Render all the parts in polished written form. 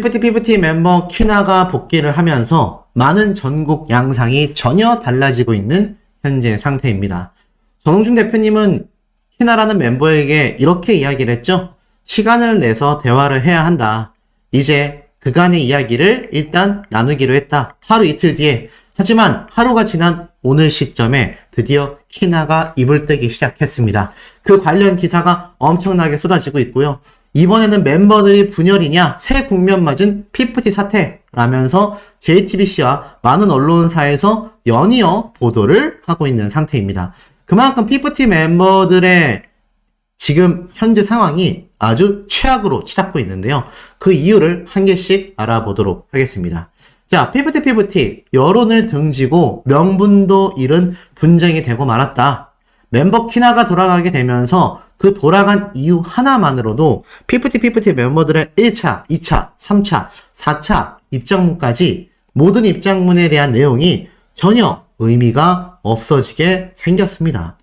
피프티 멤버 키나가 복귀를 하면서 많은 전국 양상이 전혀 달라지고 있는 현재 상태입니다. 전홍준 대표님은 키나라는 멤버에게 이렇게 이야기를 했죠. 시간을 내서 대화를 해야 한다. 이제 그간의 이야기를 일단 나누기로 했다. 하루 이틀 뒤에. 하지만 하루가 지난 오늘 시점에 드디어 키나가 입을 떼기 시작했습니다. 그 관련 기사가 엄청나게 쏟아지고 있고요. 이번에는 멤버들이 분열이냐 새 국면 맞은 피프티 사태라면서 JTBC와 많은 언론사에서 연이어 보도를 하고 있는 상태입니다. 그만큼 피프티 멤버들의 지금 현재 상황이 아주 최악으로 치닫고 있는데요. 그 이유를 한 개씩 알아보도록 하겠습니다. 자, 피프티 여론을 등지고 명분도 잃은 분쟁이 되고 말았다. 멤버 키나가 돌아가게 되면서 그 돌아간 이유 하나만으로도 피프티 멤버들의 1차, 2차, 3차, 4차 입장문까지 모든 입장문에 대한 내용이 전혀 의미가 없어지게 생겼습니다.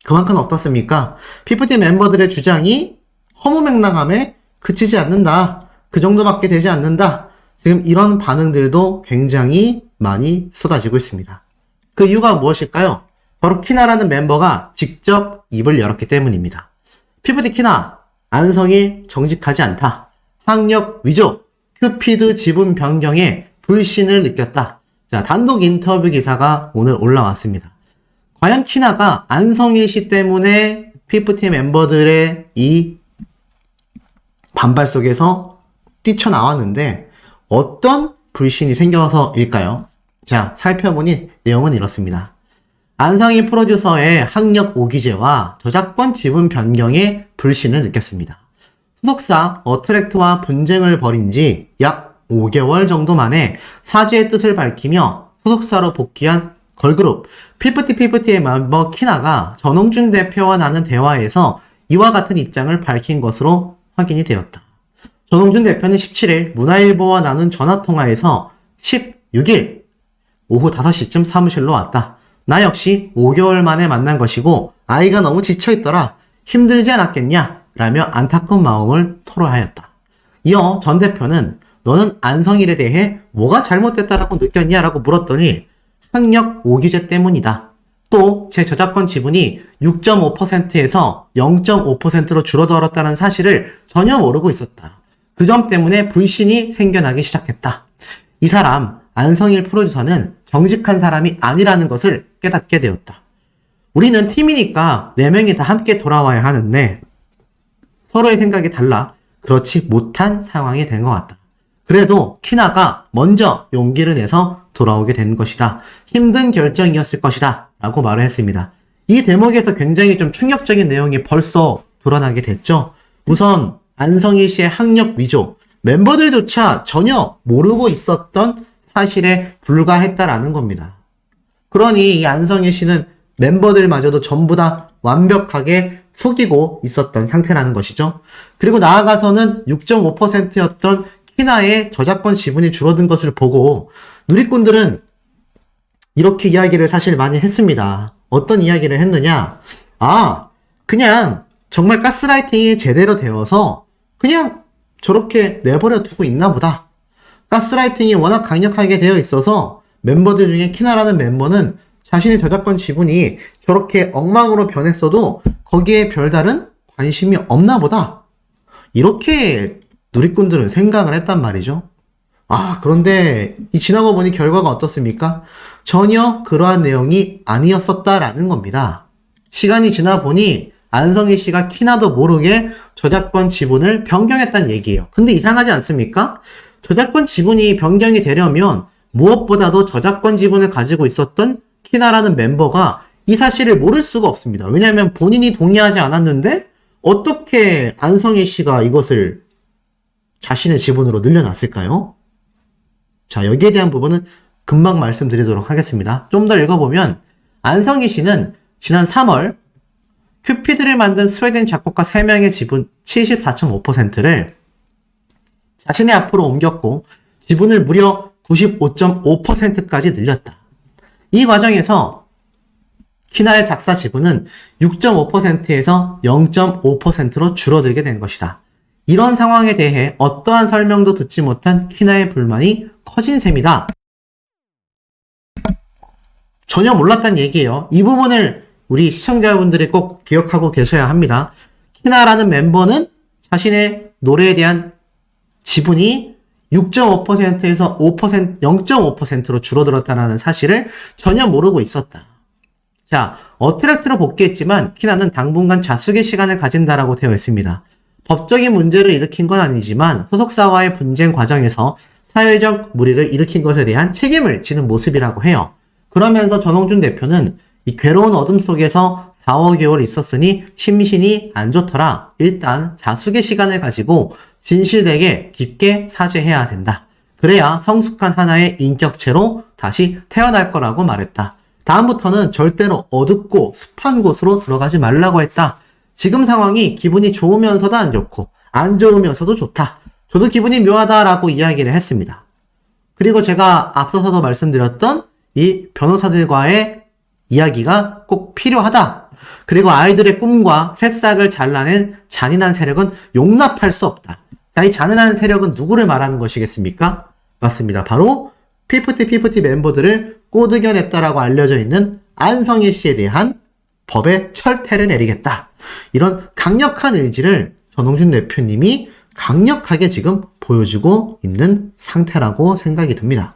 그만큼 어떻습니까? 피프티 멤버들의 주장이 허무맹랑함에 그치지 않는다. 그 정도밖에 되지 않는다. 지금 이런 반응들도 굉장히 많이 쏟아지고 있습니다. 그 이유가 무엇일까요? 바로 키나라는 멤버가 직접 입을 열었기 때문입니다. 피프티 키나, 안성일 정직하지 않다. 학력 위조, 큐피드 지분 변경에 불신을 느꼈다. 자, 단독 인터뷰 기사가 오늘 올라왔습니다. 과연 키나가 안성일 씨 때문에 피프티 멤버들의 이 반발 속에서 뛰쳐나왔는데 어떤 불신이 생겨서일까요? 자, 살펴보니 내용은 이렇습니다. 안성일 프로듀서의 학력 오기제와 저작권 지분 변경에 불신을 느꼈습니다. 소속사 어트랙트와 분쟁을 벌인 지 약 5개월 정도 만에 사죄의 뜻을 밝히며 소속사로 복귀한 걸그룹 피프티의 멤버 키나가 전홍준 대표와 나눈 대화에서 이와 같은 입장을 밝힌 것으로 확인이 되었다. 전홍준 대표는 17일 문화일보와 나눈 전화통화에서 16일 오후 5시쯤 사무실로 왔다. 나 역시 5개월 만에 만난 것이고 아이가 너무 지쳐있더라. 힘들지 않았겠냐? 라며 안타까운 마음을 토로하였다. 이어 전 대표는 너는 안성일에 대해 뭐가 잘못됐다라고 느꼈냐? 라고 물었더니 학력 오기제 때문이다. 또 제 저작권 지분이 6.5%에서 0.5%로 줄어들었다는 사실을 전혀 모르고 있었다. 그 점 때문에 불신이 생겨나기 시작했다. 이 사람 안성일 프로듀서는 정직한 사람이 아니라는 것을 깨닫게 되었다. 우리는 팀이니까 4명이 다 함께 돌아와야 하는데 서로의 생각이 달라 그렇지 못한 상황이 된 것 같다. 그래도 키나가 먼저 용기를 내서 돌아오게 된 것이다. 힘든 결정이었을 것이다. 라고 말을 했습니다. 이 대목에서 굉장히 좀 충격적인 내용이 벌써 드러나게 됐죠. 우선 안성일 씨의 학력 위조, 멤버들조차 전혀 모르고 있었던 사실에 불과했다라는 겁니다. 그러니 이 안성일 씨는 멤버들마저도 전부 다 완벽하게 속이고 있었던 상태라는 것이죠. 그리고 나아가서는 6.5%였던 키나의 저작권 지분이 줄어든 것을 보고 누리꾼들은 이렇게 이야기를 사실 많이 했습니다. 어떤 이야기를 했느냐? 그냥 정말 가스라이팅이 제대로 되어서 그냥 저렇게 내버려 두고 있나 보다. 가스라이팅이 워낙 강력하게 되어 있어서 멤버들 중에 키나라는 멤버는 자신의 저작권 지분이 저렇게 엉망으로 변했어도 거기에 별다른 관심이 없나 보다. 이렇게 누리꾼들은 생각을 했단 말이죠. 그런데 지나고 보니 결과가 어떻습니까? 전혀 그러한 내용이 아니었었다라는 겁니다. 시간이 지나 보니 안성일 씨가 키나도 모르게 저작권 지분을 변경했다는 얘기예요. 근데 이상하지 않습니까? 저작권 지분이 변경이 되려면 무엇보다도 저작권 지분을 가지고 있었던 키나라는 멤버가 이 사실을 모를 수가 없습니다. 왜냐하면 본인이 동의하지 않았는데 어떻게 안성일 씨가 이것을 자신의 지분으로 늘려놨을까요? 자, 여기에 대한 부분은 금방 말씀드리도록 하겠습니다. 좀 더 읽어보면 안성일 씨는 지난 3월 큐피드를 만든 스웨덴 작곡가 3명의 지분 74.5%를 자신의 앞으로 옮겼고 지분을 무려 95.5%까지 늘렸다. 이 과정에서 키나의 작사 지분은 6.5%에서 0.5%로 줄어들게 된 것이다. 이런 상황에 대해 어떠한 설명도 듣지 못한 키나의 불만이 커진 셈이다. 전혀 몰랐단 얘기예요. 이 부분을 우리 시청자분들이 꼭 기억하고 계셔야 합니다. 키나라는 멤버는 자신의 노래에 대한 지분이 6.5%에서 5%, 0.5%로 줄어들었다는 사실을 전혀 모르고 있었다. 자, 어트랙트로 복귀했지만 키나는 당분간 자숙의 시간을 가진다라고 되어 있습니다. 법적인 문제를 일으킨 건 아니지만 소속사와의 분쟁 과정에서 사회적 물의를 일으킨 것에 대한 책임을 지는 모습이라고 해요. 그러면서 전홍준 대표는 이 괴로운 어둠 속에서 4, 5개월 있었으니 심신이 안 좋더라. 일단 자숙의 시간을 가지고 진실되게 깊게 사죄해야 된다. 그래야 성숙한 하나의 인격체로 다시 태어날 거라고 말했다. 다음부터는 절대로 어둡고 습한 곳으로 들어가지 말라고 했다. 지금 상황이 기분이 좋으면서도 안 좋고 안 좋으면서도 좋다. 저도 기분이 묘하다라고 이야기를 했습니다. 그리고 제가 앞서서도 말씀드렸던 이 변호사들과의 이야기가 꼭 필요하다. 그리고 아이들의 꿈과 새싹을 잘라낸 잔인한 세력은 용납할 수 없다. 자, 이 잔인한 세력은 누구를 말하는 것이겠습니까? 맞습니다. 바로 피프티 멤버들을 꼬드겨냈다라고 알려져 있는 안성일 씨에 대한 법의 철퇴를 내리겠다. 이런 강력한 의지를 전홍준 대표님이 강력하게 지금 보여주고 있는 상태라고 생각이 듭니다.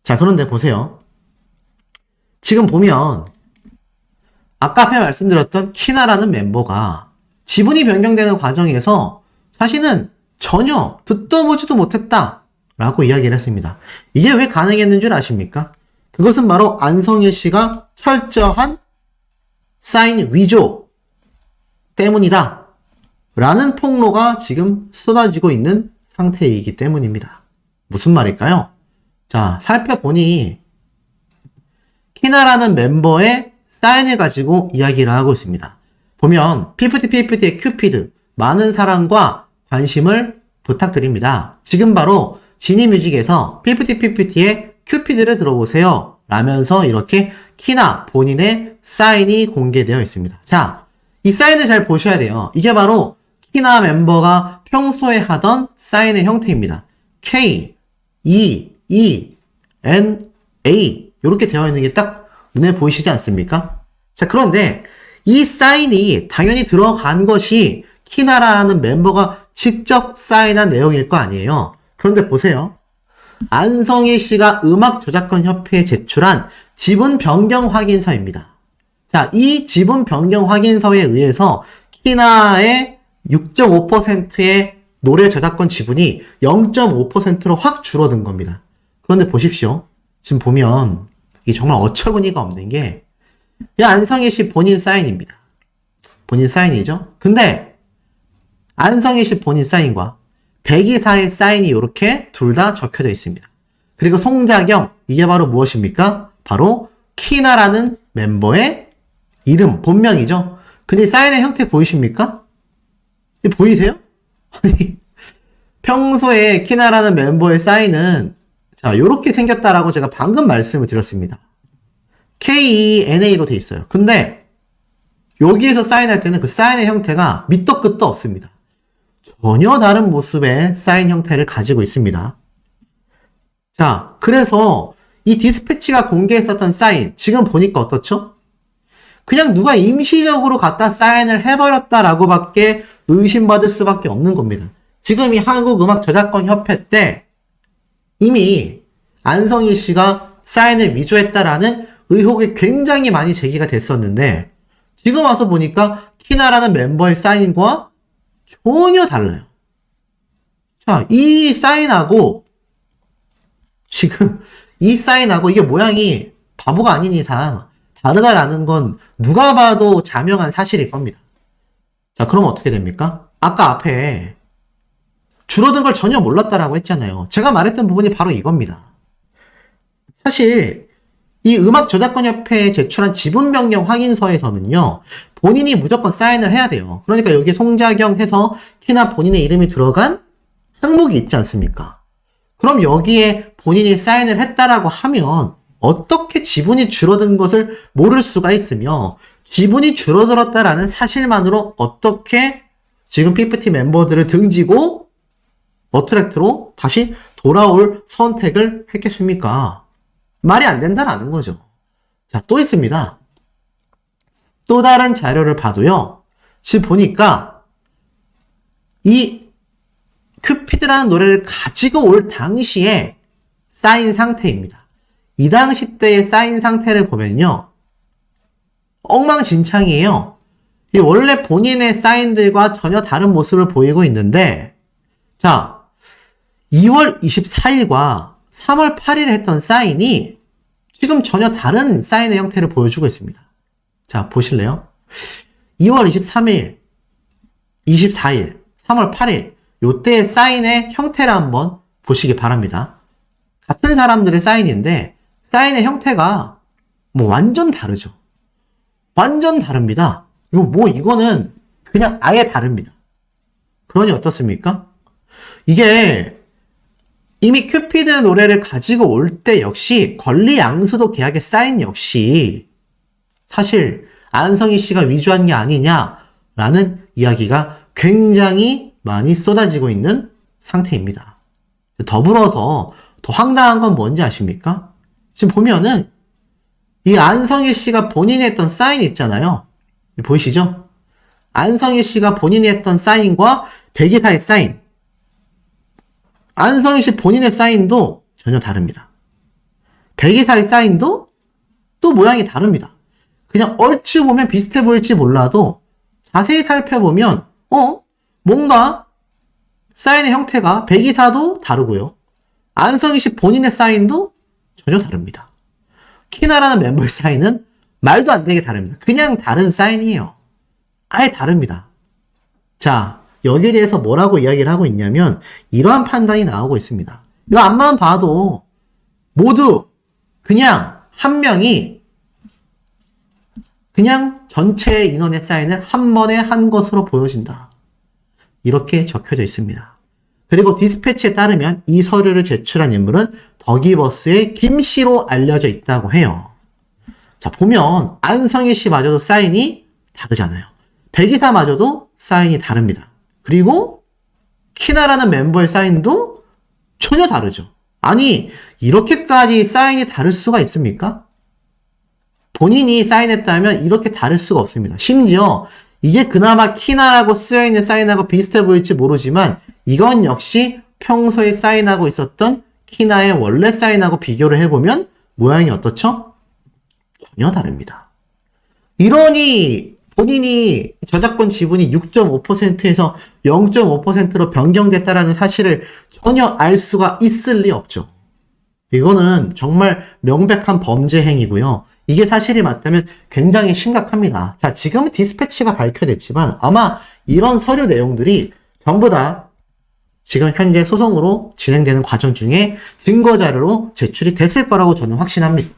자, 그런데 보세요. 지금 보면 아까 앞에 말씀드렸던 키나라는 멤버가 지분이 변경되는 과정에서 자신은 전혀 듣도 보지도 못했다 라고 이야기를 했습니다. 이게 왜 가능했는 줄 아십니까? 그것은 바로 안성일 씨가 철저한 사인 위조 때문이다 라는 폭로가 지금 쏟아지고 있는 상태이기 때문입니다. 무슨 말일까요? 자, 살펴보니 키나라는 멤버의 사인을 가지고 이야기를 하고 있습니다. 보면 피프티의 큐피드, 많은 사랑과 관심을 부탁드립니다. 지금 바로 지니뮤직에서 피프티의 큐피드를 들어보세요 라면서 이렇게 키나 본인의 사인이 공개되어 있습니다. 자, 이 사인을 잘 보셔야 돼요. 이게 바로 키나 멤버가 평소에 하던 사인의 형태입니다. K, E, E, N, A 이렇게 되어 있는 게 딱 눈에 보이시지 않습니까? 자, 그런데 이 사인이 당연히 들어간 것이 키나라는 멤버가 직접 사인한 내용일 거 아니에요. 그런데 보세요. 안성일 씨가 음악저작권 협회에 제출한 지분 변경 확인서입니다. 자, 이 지분 변경 확인서에 의해서 키나의 6.5%의 노래 저작권 지분이 0.5%로 확 줄어든 겁니다. 그런데 보십시오. 지금 보면 이게 정말 어처구니가 없는 게 이 안성일 씨 본인 사인입니다. 본인 사인이죠. 근데 안성일 씨 본인 사인과 백이사의 사인이 이렇게 둘 다 적혀져 있습니다. 그리고 송자경, 이게 바로 무엇입니까? 바로 키나라는 멤버의 이름, 본명이죠. 근데 사인의 형태 보이십니까? 보이세요? 평소에 키나라는 멤버의 사인은 자, 요렇게 생겼다라고 제가 방금 말씀을 드렸습니다. KENA로 돼 있어요. 근데 여기에서 사인할 때는 그 사인의 형태가 밑도 끝도 없습니다. 전혀 다른 모습의 사인 형태를 가지고 있습니다. 자, 그래서 이 디스패치가 공개했었던 사인, 지금 보니까 어떻죠? 그냥 누가 임시적으로 갖다 사인을 해버렸다라고 밖에 의심받을 수밖에 없는 겁니다. 지금 이 한국음악저작권협회 때 이미 안성일 씨가 사인을 위조했다라는 의혹이 굉장히 많이 제기가 됐었는데 지금 와서 보니까 키나라는 멤버의 사인과 전혀 달라요. 자, 이 사인하고 지금 이 사인하고 이게 모양이 바보가 아닌 이상 다르다라는 건 누가 봐도 자명한 사실일 겁니다. 자, 그럼 어떻게 됩니까? 아까 앞에 줄어든 걸 전혀 몰랐다라고 했잖아요. 제가 말했던 부분이 바로 이겁니다. 사실 이 음악저작권협회에 제출한 지분 변경 확인서에서는요, 본인이 무조건 사인을 해야 돼요. 그러니까 여기에 송자경 해서 키나 본인의 이름이 들어간 항목이 있지 않습니까? 그럼 여기에 본인이 사인을 했다라고 하면 어떻게 지분이 줄어든 것을 모를 수가 있으며 지분이 줄어들었다라는 사실만으로 어떻게 지금 PPT 멤버들을 등지고 어트랙트로 다시 돌아올 선택을 했겠습니까? 말이 안 된다라는 거죠. 자, 또 있습니다. 또 다른 자료를 봐도요. 지금 보니까 이 큐피드라는 노래를 가지고 올 당시에 쌓인 상태입니다. 이 당시 때의 쌓인 상태를 보면요. 엉망진창이에요. 이 원래 본인의 사인들과 전혀 다른 모습을 보이고 있는데, 자, 2월 24일과 3월 8일에 했던 사인이 지금 전혀 다른 사인의 형태를 보여주고 있습니다. 자, 보실래요? 2월 23일, 24일, 3월 8일 요때의 사인의 형태를 한번 보시기 바랍니다. 같은 사람들의 사인인데 사인의 형태가 뭐 완전 다르죠. 완전 다릅니다. 이거는 그냥 아예 다릅니다. 그러니 어떻습니까? 이게 이미 큐피드 노래를 가지고 올 때 역시 권리 양수도 계약의 사인 역시 사실 안성희 씨가 위조한 게 아니냐라는 이야기가 굉장히 많이 쏟아지고 있는 상태입니다. 더불어서 더 황당한 건 뭔지 아십니까? 지금 보면은 이 안성희 씨가 본인이 했던 사인 있잖아요. 보이시죠? 안성희 씨가 본인이 했던 사인과 백이사의 사인. 안성희 씨 본인의 사인도 전혀 다릅니다. 백이사의 사인도 또 모양이 다릅니다. 그냥 얼추 보면 비슷해 보일지 몰라도 자세히 살펴보면 뭔가 사인의 형태가 백이사도 다르고요. 안성희 씨 본인의 사인도 전혀 다릅니다. 키나라는 멤버의 사인은 말도 안 되게 다릅니다. 그냥 다른 사인이에요. 아예 다릅니다. 자, 여기에 대해서 뭐라고 이야기를 하고 있냐면 이러한 판단이 나오고 있습니다. 이거 앞만 봐도 모두 그냥 한 명이 그냥 전체 인원의 사인을 한 번에 한 것으로 보여진다. 이렇게 적혀져 있습니다. 그리고 디스패치에 따르면 이 서류를 제출한 인물은 더기버스의 김씨로 알려져 있다고 해요. 자, 보면 안성희 씨마저도 사인이 다르잖아요. 백이사마저도 사인이 다릅니다. 그리고 키나라는 멤버의 사인도 전혀 다르죠. 아니, 이렇게까지 사인이 다를 수가 있습니까? 본인이 사인했다면 이렇게 다를 수가 없습니다. 심지어 이게 그나마 키나라고 쓰여있는 사인하고 비슷해 보일지 모르지만 이건 역시 평소에 사인하고 있었던 키나의 원래 사인하고 비교를 해보면 모양이 어떻죠? 전혀 다릅니다. 이러니 본인이 저작권 지분이 6.5%에서 0.5%로 변경됐다라는 사실을 전혀 알 수가 있을 리 없죠. 이거는 정말 명백한 범죄 행위고요. 이게 사실이 맞다면 굉장히 심각합니다. 자, 지금은 디스패치가 밝혀냈지만 아마 이런 서류 내용들이 전부 다 지금 현재 소송으로 진행되는 과정 중에 증거자료로 제출이 됐을 거라고 저는 확신합니다.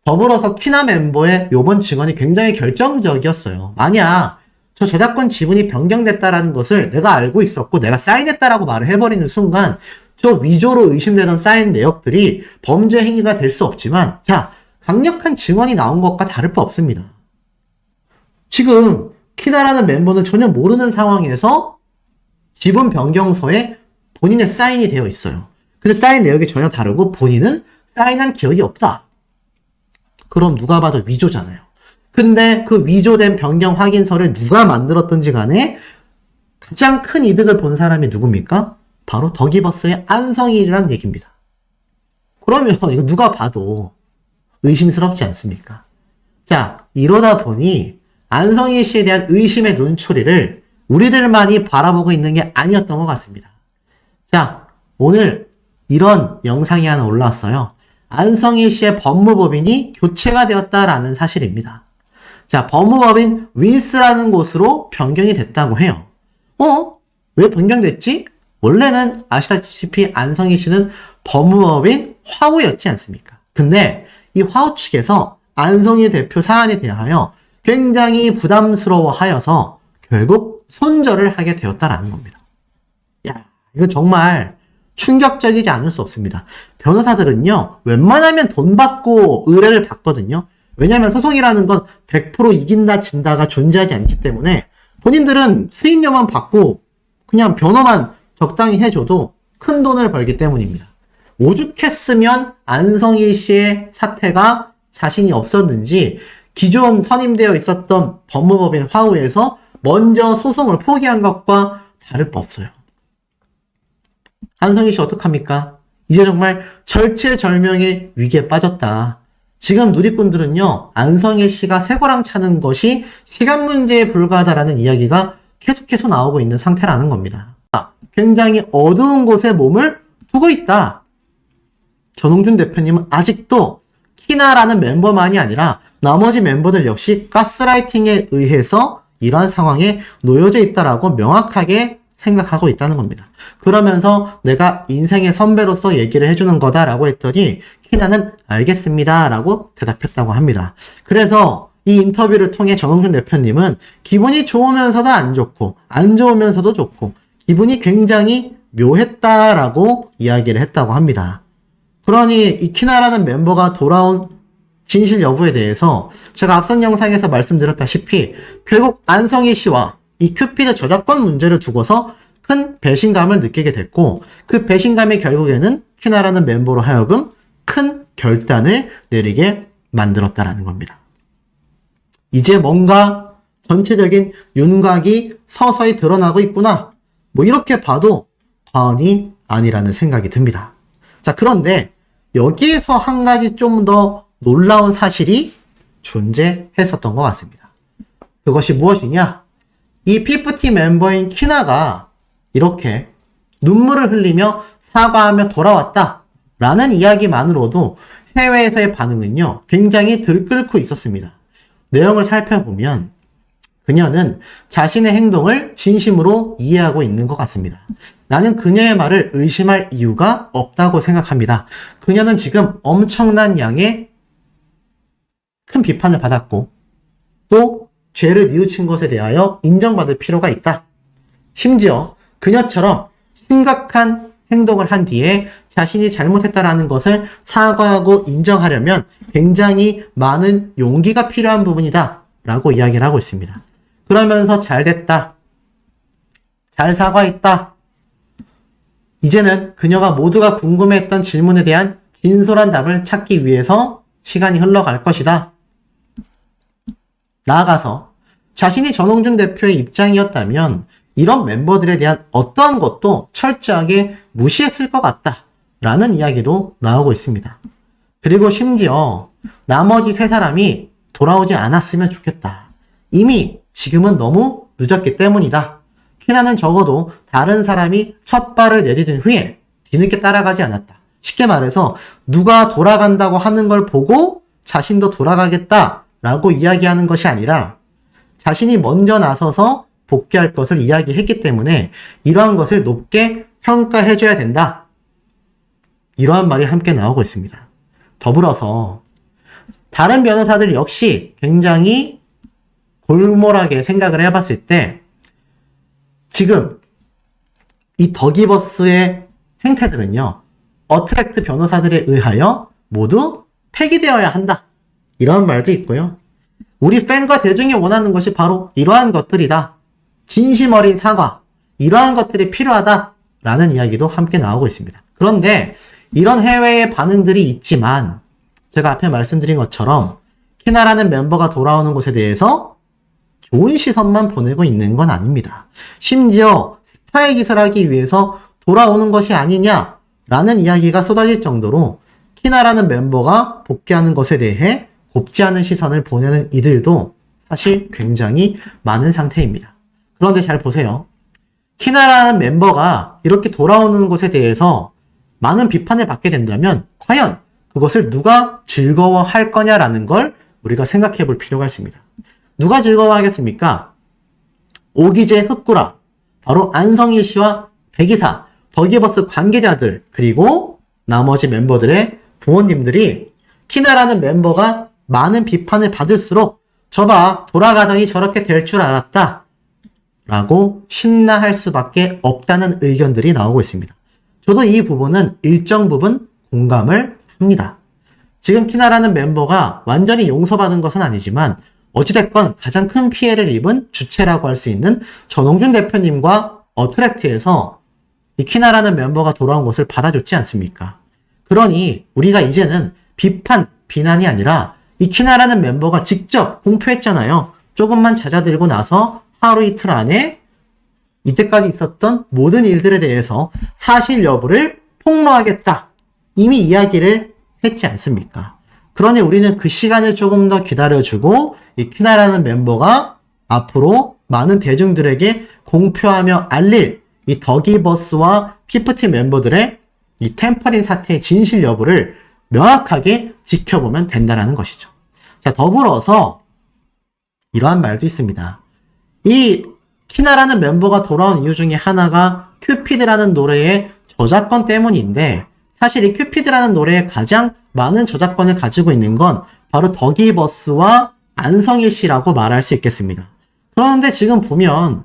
더불어서 키나 멤버의 요번 증언이 굉장히 결정적이었어요. 만약 저 저작권 지분이 변경됐다라는 것을 내가 알고 있었고 내가 사인했다라고 말을 해버리는 순간 저 위조로 의심되던 사인 내역들이 범죄 행위가 될 수 없지만 자, 강력한 증언이 나온 것과 다를 바 없습니다. 지금 키나라는 멤버는 전혀 모르는 상황에서 지분 변경서에 본인의 사인이 되어 있어요. 근데 사인 내역이 전혀 다르고 본인은 사인한 기억이 없다. 그럼 누가 봐도 위조잖아요. 근데 그 위조된 변경 확인서를 누가 만들었던지 간에 가장 큰 이득을 본 사람이 누굽니까? 바로 더기버스의 안성일이란 얘기입니다. 그러면 이거 누가 봐도 의심스럽지 않습니까? 자, 이러다 보니 안성일 씨에 대한 의심의 눈초리를 우리들만이 바라보고 있는 게 아니었던 것 같습니다. 자, 오늘 이런 영상이 하나 올라왔어요. 안성일 씨의 법무법인이 교체가 되었다라는 사실입니다. 자, 법무법인 윈스라는 곳으로 변경이 됐다고 해요. 왜 변경됐지? 원래는 아시다시피 안성희 씨는 법무법인 화우였지 않습니까? 근데 이 화우 측에서 안성희 대표 사안에 대하여 굉장히 부담스러워하여서 결국 손절을 하게 되었다라는 겁니다. 야, 이거 정말 충격적이지 않을 수 없습니다. 변호사들은요, 웬만하면 돈 받고 의뢰를 받거든요. 왜냐하면 소송이라는 건 100% 이긴다 진다가 존재하지 않기 때문에 본인들은 수익료만 받고 그냥 변호만 적당히 해줘도 큰 돈을 벌기 때문입니다. 오죽했으면 안성희 씨의 사태가 자신이 없었는지 기존 선임되어 있었던 법무법인 화우에서 먼저 소송을 포기한 것과 다를 바 없어요. 안성희 씨 어떡합니까? 이제 정말 절체절명의 위기에 빠졌다. 지금 누리꾼들은요, 안성희 씨가 쇠고랑 차는 것이 시간 문제에 불과하다라는 이야기가 계속해서 나오고 있는 상태라는 겁니다. 굉장히 어두운 곳에 몸을 두고 있다. 전홍준 대표님은 아직도 키나라는 멤버만이 아니라 나머지 멤버들 역시 가스라이팅에 의해서 이러한 상황에 놓여져 있다라고 명확하게 생각하고 있다는 겁니다. 그러면서 내가 인생의 선배로서 얘기를 해주는 거다라고 했더니 키나는 알겠습니다 라고 대답했다고 합니다. 그래서 이 인터뷰를 통해 전홍준 대표님은 기분이 좋으면서도 안 좋고 안 좋으면서도 좋고 기분이 굉장히 묘했다라고 이야기를 했다고 합니다. 그러니 이 키나라는 멤버가 돌아온 진실 여부에 대해서 제가 앞선 영상에서 말씀드렸다시피 결국 안성희 씨와 이 큐피드 저작권 문제를 두고서 큰 배신감을 느끼게 됐고 그 배신감이 결국에는 키나라는 멤버로 하여금 큰 결단을 내리게 만들었다라는 겁니다. 이제 뭔가 전체적인 윤곽이 서서히 드러나고 있구나. 뭐 이렇게 봐도 과언이 아니라는 생각이 듭니다. 자, 그런데 여기에서 한 가지 좀 더 놀라운 사실이 존재했었던 것 같습니다. 그것이 무엇이냐? 이 피프티 멤버인 키나가 이렇게 눈물을 흘리며 사과하며 돌아왔다 라는 이야기만으로도 해외에서의 반응은요 굉장히 들끓고 있었습니다. 내용을 살펴보면 그녀는 자신의 행동을 진심으로 이해하고 있는 것 같습니다. 나는 그녀의 말을 의심할 이유가 없다고 생각합니다. 그녀는 지금 엄청난 양의 큰 비판을 받았고 또 죄를 뉘우친 것에 대하여 인정받을 필요가 있다. 심지어 그녀처럼 심각한 행동을 한 뒤에 자신이 잘못했다라는 것을 사과하고 인정하려면 굉장히 많은 용기가 필요한 부분이다 라고 이야기를 하고 있습니다. 그러면서 잘됐다. 잘 사과했다. 이제는 그녀가 모두가 궁금해했던 질문에 대한 진솔한 답을 찾기 위해서 시간이 흘러갈 것이다. 나아가서 자신이 전홍준 대표의 입장이었다면 이런 멤버들에 대한 어떠한 것도 철저하게 무시했을 것 같다 라는 이야기도 나오고 있습니다. 그리고 심지어 나머지 세 사람이 돌아오지 않았으면 좋겠다. 이미 지금은 너무 늦었기 때문이다. 키나는 적어도 다른 사람이 첫 발을 내디딘 후에 뒤늦게 따라가지 않았다. 쉽게 말해서 누가 돌아간다고 하는 걸 보고 자신도 돌아가겠다 라고 이야기하는 것이 아니라 자신이 먼저 나서서 복귀할 것을 이야기했기 때문에 이러한 것을 높게 평가해줘야 된다. 이러한 말이 함께 나오고 있습니다. 더불어서 다른 변호사들 역시 굉장히 골몰하게 생각을 해봤을 때 지금 이 더기버스의 행태들은요. 어트랙트 변호사들에 의하여 모두 폐기되어야 한다. 이런 말도 있고요. 우리 팬과 대중이 원하는 것이 바로 이러한 것들이다. 진심 어린 사과. 이러한 것들이 필요하다. 라는 이야기도 함께 나오고 있습니다. 그런데 이런 해외의 반응들이 있지만 제가 앞에 말씀드린 것처럼 키나라는 멤버가 돌아오는 것에 대해서 좋은 시선만 보내고 있는 건 아닙니다. 심지어 스파이 짓을 하기 위해서 돌아오는 것이 아니냐라는 이야기가 쏟아질 정도로 키나라는 멤버가 복귀하는 것에 대해 곱지 않은 시선을 보내는 이들도 사실 굉장히 많은 상태입니다. 그런데 잘 보세요. 키나라는 멤버가 이렇게 돌아오는 것에 대해서 많은 비판을 받게 된다면 과연 그것을 누가 즐거워할 거냐라는 걸 우리가 생각해 볼 필요가 있습니다. 누가 즐거워하겠습니까? 오기재 흑구라, 바로 안성희 씨와 백이사, 더기버스 관계자들, 그리고 나머지 멤버들의 부모님들이 키나라는 멤버가 많은 비판을 받을수록 저봐 돌아가더니 저렇게 될 줄 알았다 라고 신나할 수밖에 없다는 의견들이 나오고 있습니다. 저도 이 부분은 일정 부분 공감을 합니다. 지금 키나라는 멤버가 완전히 용서받은 것은 아니지만 어찌됐건 가장 큰 피해를 입은 주체라고 할 수 있는 전홍준 대표님과 어트랙트에서 이 키나라는 멤버가 돌아온 것을 받아줬지 않습니까? 그러니 우리가 이제는 비난이 아니라 이 키나라는 멤버가 직접 공표했잖아요. 조금만 잦아들고 나서 하루 이틀 안에 이때까지 있었던 모든 일들에 대해서 사실 여부를 폭로하겠다. 이미 이야기를 했지 않습니까? 그러니 우리는 그 시간을 조금 더 기다려주고 이 키나라는 멤버가 앞으로 많은 대중들에게 공표하며 알릴 이 더기버스와 피프티 멤버들의 이 템퍼린 사태의 진실 여부를 명확하게 지켜보면 된다는 것이죠. 자, 더불어서 이러한 말도 있습니다. 이 키나라는 멤버가 돌아온 이유 중에 하나가 큐피드라는 노래의 저작권 때문인데 사실 이 큐피드라는 노래에 가장 많은 저작권을 가지고 있는 건 바로 더기버스와 안성일 씨라고 말할 수 있겠습니다. 그런데 지금 보면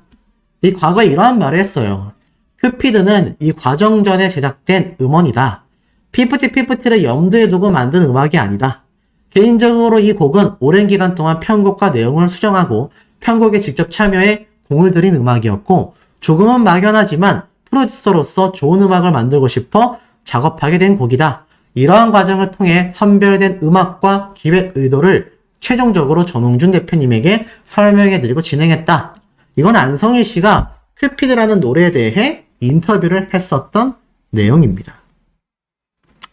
이 과거에 이러한 말을 했어요. 큐피드는 이 과정 전에 제작된 음원이다. 피프티를 염두에 두고 만든 음악이 아니다. 개인적으로 이 곡은 오랜 기간 동안 편곡과 내용을 수정하고 편곡에 직접 참여해 공을 들인 음악이었고 조금은 막연하지만 프로듀서로서 좋은 음악을 만들고 싶어 작업하게 된 곡이다. 이러한 과정을 통해 선별된 음악과 기획 의도를 최종적으로 전홍준 대표님에게 설명해드리고 진행했다. 이건 안성일 씨가 큐피드라는 노래에 대해 인터뷰를 했었던 내용입니다.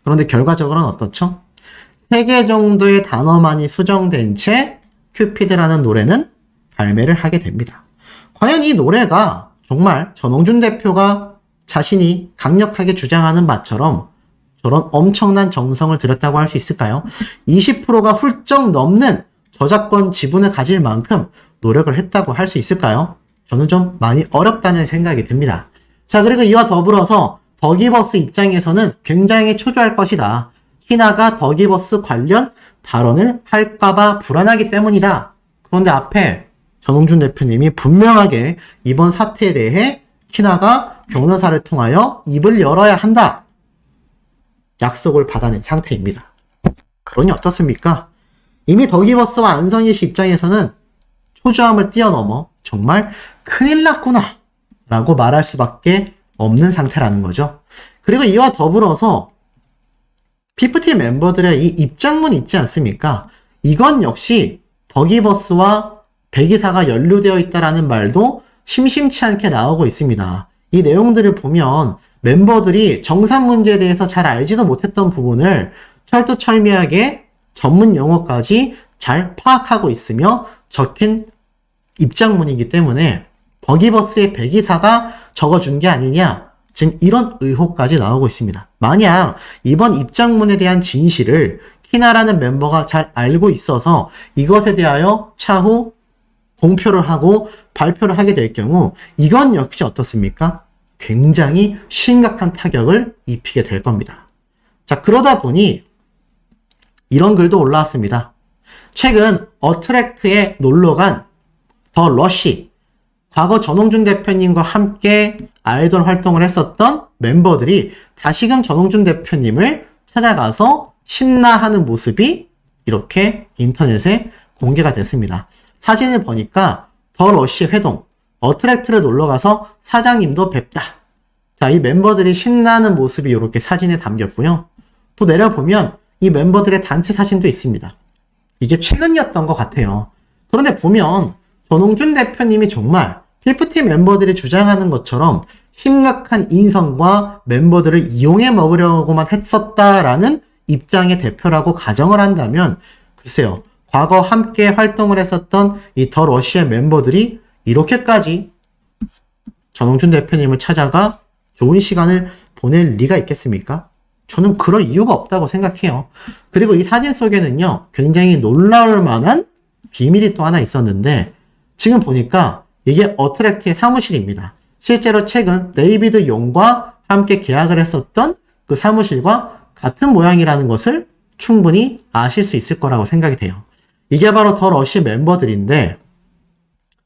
그런데 결과적으로는 어떻죠? 3개 정도의 단어만이 수정된 채 큐피드라는 노래는 발매를 하게 됩니다. 과연 이 노래가 정말 전홍준 대표가 자신이 강력하게 주장하는 바처럼 저런 엄청난 정성을 들였다고 할 수 있을까요? 20%가 훌쩍 넘는 저작권 지분을 가질 만큼 노력을 했다고 할 수 있을까요? 저는 좀 많이 어렵다는 생각이 듭니다. 자, 그리고 이와 더불어서 더기버스 입장에서는 굉장히 초조할 것이다. 키나가 더기버스 관련 발언을 할까봐 불안하기 때문이다. 그런데 앞에 전홍준 대표님이 분명하게 이번 사태에 대해 키나가 변호사를 통하여 입을 열어야 한다. 약속을 받아낸 상태입니다. 그러니 어떻습니까? 이미 더기버스와 안성일 씨 입장에서는 초조함을 뛰어넘어 정말 큰일 났구나 라고 말할 수밖에 없는 상태라는 거죠. 그리고 이와 더불어서 피프티 멤버들의 이 입장문이 있지 않습니까? 이건 역시 더기버스와 배기사가 연루되어 있다라는 말도 심심치 않게 나오고 있습니다. 이 내용들을 보면 멤버들이 정산 문제에 대해서 잘 알지도 못했던 부분을 철두철미하게 전문 용어까지 잘 파악하고 있으며 적힌 입장문이기 때문에 더기버스의 배기사가 적어준 게 아니냐, 지금 이런 의혹까지 나오고 있습니다. 만약 이번 입장문에 대한 진실을 키나라는 멤버가 잘 알고 있어서 이것에 대하여 차후 공표를 하고 발표를 하게 될 경우 이건 역시 어떻습니까? 굉장히 심각한 타격을 입히게 될 겁니다. 자, 그러다 보니 이런 글도 올라왔습니다. 최근 어트랙트에 놀러간 더 러쉬, 과거 전홍준 대표님과 함께 아이돌 활동을 했었던 멤버들이 다시금 전홍준 대표님을 찾아가서 신나하는 모습이 이렇게 인터넷에 공개가 됐습니다. 사진을 보니까 더 러쉬 회동, 어트랙트를 놀러가서 사장님도 뵙다. 자, 이 멤버들이 신나는 모습이 이렇게 사진에 담겼고요. 또 내려보면 이 멤버들의 단체 사진도 있습니다. 이게 최근이었던 것 같아요. 그런데 보면 전홍준 대표님이 정말 피프티 멤버들이 주장하는 것처럼 심각한 인성과 멤버들을 이용해 먹으려고만 했었다라는 입장의 대표라고 가정을 한다면 글쎄요, 과거 함께 활동을 했었던 이 더 러쉬의 멤버들이 이렇게까지 전홍준 대표님을 찾아가 좋은 시간을 보낼 리가 있겠습니까? 저는 그럴 이유가 없다고 생각해요. 그리고 이 사진 속에는요, 굉장히 놀라울 만한 비밀이 또 하나 있었는데 지금 보니까 이게 어트랙트의 사무실입니다. 실제로 최근 데이비드 용과 함께 계약을 했었던 그 사무실과 같은 모양이라는 것을 충분히 아실 수 있을 거라고 생각이 돼요. 이게 바로 더 러쉬 멤버들인데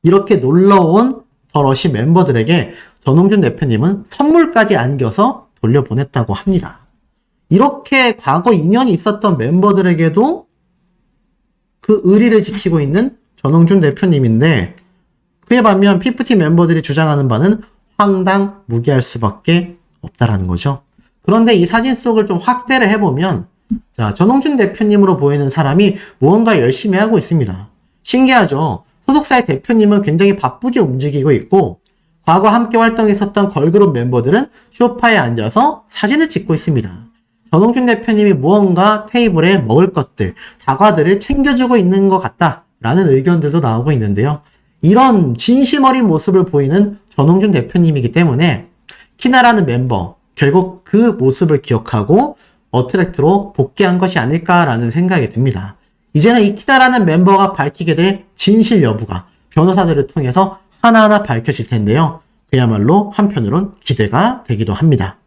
이렇게 놀러온 더 러쉬 멤버들에게 전홍준 대표님은 선물까지 안겨서 돌려보냈다고 합니다. 이렇게 과거 인연이 있었던 멤버들에게도 그 의리를 지키고 있는 전홍준 대표님인데 그에 반면 피프티 멤버들이 주장하는 바는 황당무계할 수밖에 없다라는 거죠. 그런데 이 사진 속을 좀 확대를 해보면 자, 전홍준 대표님으로 보이는 사람이 무언가 열심히 하고 있습니다. 신기하죠? 소속사의 대표님은 굉장히 바쁘게 움직이고 있고 과거 함께 활동했었던 걸그룹 멤버들은 소파에 앉아서 사진을 찍고 있습니다. 전홍준 대표님이 무언가 테이블에 먹을 것들, 다과들을 챙겨주고 있는 것 같다라는 의견들도 나오고 있는데요. 이런 진심 어린 모습을 보이는 전홍준 대표님이기 때문에 키나라는 멤버, 결국 그 모습을 기억하고 어트랙트로 복귀한 것이 아닐까라는 생각이 듭니다. 이제는 이 키나라는 멤버가 밝히게 될 진실 여부가 변호사들을 통해서 하나하나 밝혀질 텐데요. 그야말로 한편으론 기대가 되기도 합니다.